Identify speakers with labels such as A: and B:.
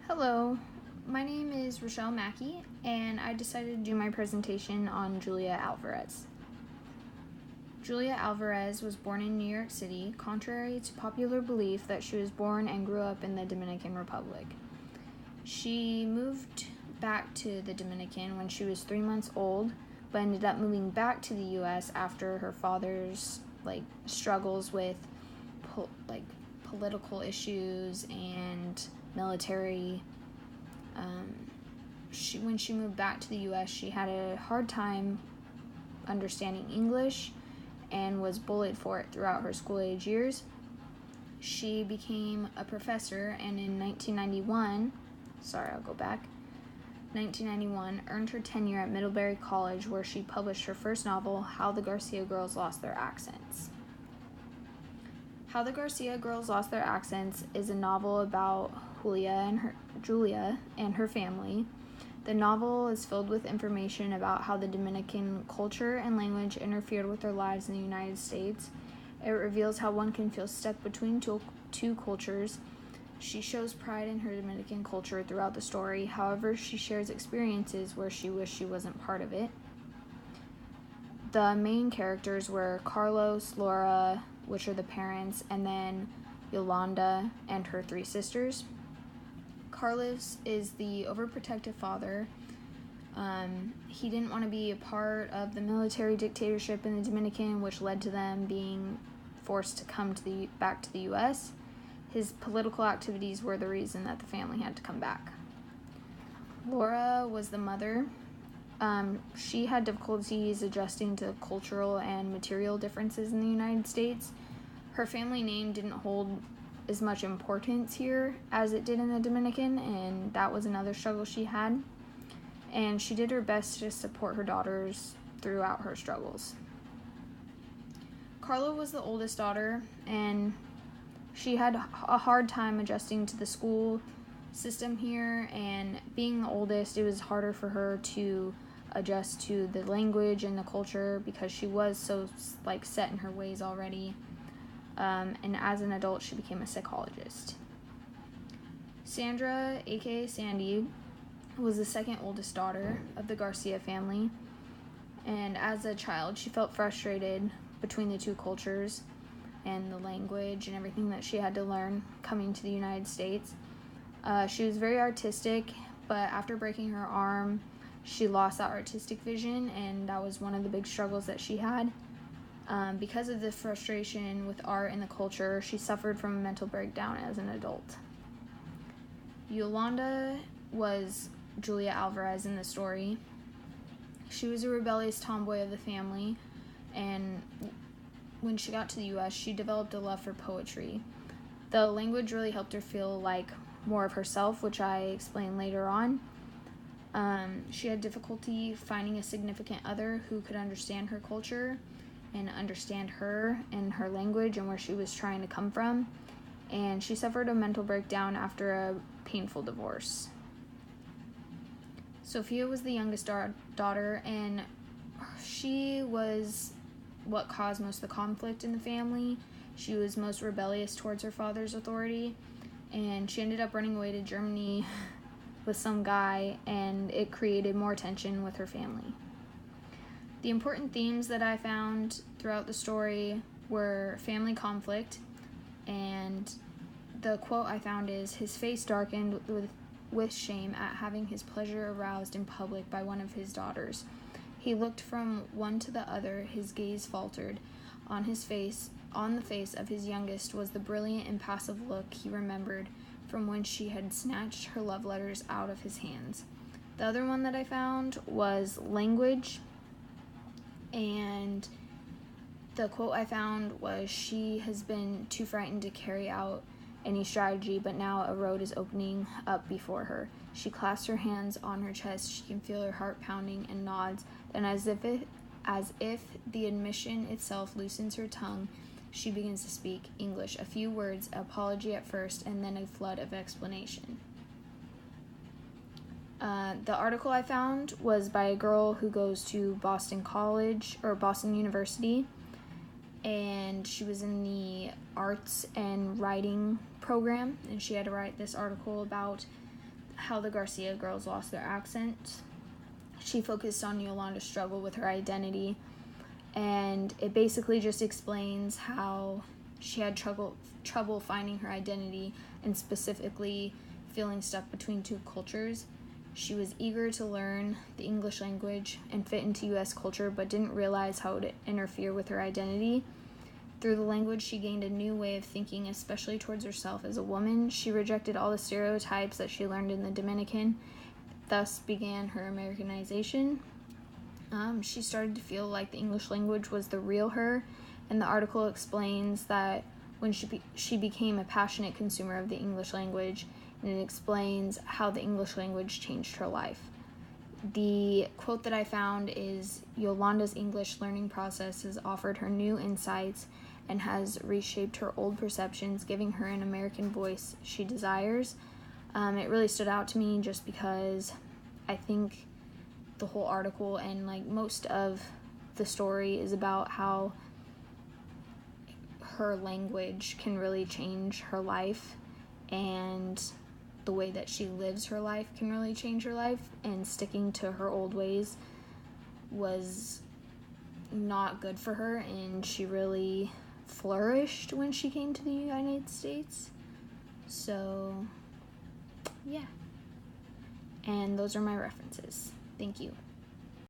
A: Hello, my name is Rochelle Mackey, and I decided to do my presentation on Julia Alvarez. Julia Alvarez was born in New York City, contrary to popular belief that she was born and grew up in the Dominican Republic. She moved back to the Dominican when she was 3 months old, but ended up moving back to the U.S. after her father's struggles with political issues and military. When she moved back to the U.S., she had a hard time understanding English and was bullied for it throughout her school-age years. She became a professor, and in 1991, earned her tenure at Middlebury College, where she published her first novel, How the Garcia Girls Lost Their Accents. How the Garcia Girls Lost Their Accents is a novel about Julia and her family. The novel is filled with information about how the Dominican culture and language interfered with their lives in the United States. It reveals how one can feel stuck between two cultures. She shows pride in her Dominican culture throughout the story. However, she shares experiences where she wished she wasn't part of it. The main characters were Carlos, Laura, which are the parents, and then Yolanda and her 3 sisters. Carlos is the overprotective father. He didn't want to be a part of the military dictatorship in the Dominican, which led to them being forced to come back to the U.S. His political activities were the reason that the family had to come back. Laura was the mother. She had difficulties adjusting to cultural and material differences in the United States. Her family name didn't hold as much importance here as it did in the Dominican, and that was another struggle she had. And she did her best to support her daughters throughout her struggles. Carla was the oldest daughter, and she had a hard time adjusting to the school system here, and being the oldest, it was harder for her to adjust to the language and the culture because she was so set in her ways already. And as an adult, she became a psychologist. Sandra, aka Sandy, was the second oldest daughter of the Garcia family, and as a child, she felt frustrated between the two cultures and the language and everything that she had to learn coming to the United States. She was very artistic, but after breaking her arm, she lost that artistic vision, and that was one of the big struggles that she had. Because of the frustration with art and the culture, she suffered from a mental breakdown as an adult. Yolanda was Julia Alvarez in the story. She was a rebellious tomboy of the family, and when she got to the U.S., she developed a love for poetry. The language really helped her feel like more of herself, which I explain later on. She had difficulty finding a significant other who could understand her culture and understand her and her language and where she was trying to come from. And she suffered a mental breakdown after a painful divorce. Sophia was the youngest daughter, and she was what caused most of the conflict in the family. She was most rebellious towards her father's authority, and she ended up running away to Germany with some guy, and it created more tension with her family. The important themes that I found throughout the story were family conflict, and the quote I found is, "His face darkened with shame at having his pleasure aroused in public by one of his daughters. He looked from one to the other, his gaze faltered. On the face of his youngest was the brilliant, impassive look he remembered from when she had snatched her love letters out of his hands." The other one that I found was language, and the quote I found was, "She has been too frightened to carry out any strategy, but now a road is opening up before her. She clasps her hands on her chest. She can feel her heart pounding and nods. Then as if the admission itself loosens her tongue, she begins to speak English, a few words, apology at first, and then a flood of explanation." The article I found was by a girl who goes to Boston University, and she was in the arts and writing program, and she had to write this article about How the Garcia Girls Lost Their Accent. She focused on Yolanda's struggle with her identity, and it basically just explains how she had trouble finding her identity, and specifically feeling stuck between two cultures. She was eager to learn the English language and fit into U.S. culture, but didn't realize how it would interfere with her identity. Through the language, she gained a new way of thinking, especially towards herself as a woman. She rejected all the stereotypes that she learned in the Dominican, thus began her Americanization. She started to feel like the English language was the real her, and the article explains that when she became a passionate consumer of the English language, and it explains how the English language changed her life. The quote that I found is, Yolanda's English learning process has offered her new insights and has reshaped her old perceptions, giving her an American voice she desires. It really stood out to me just because I think the whole article and like most of the story is about how her language can really change her life, and the way that she lives her life can really change her life, and sticking to her old ways was not good for her, and she really flourished when she came to the United States. So yeah, and those are my references. Thank you.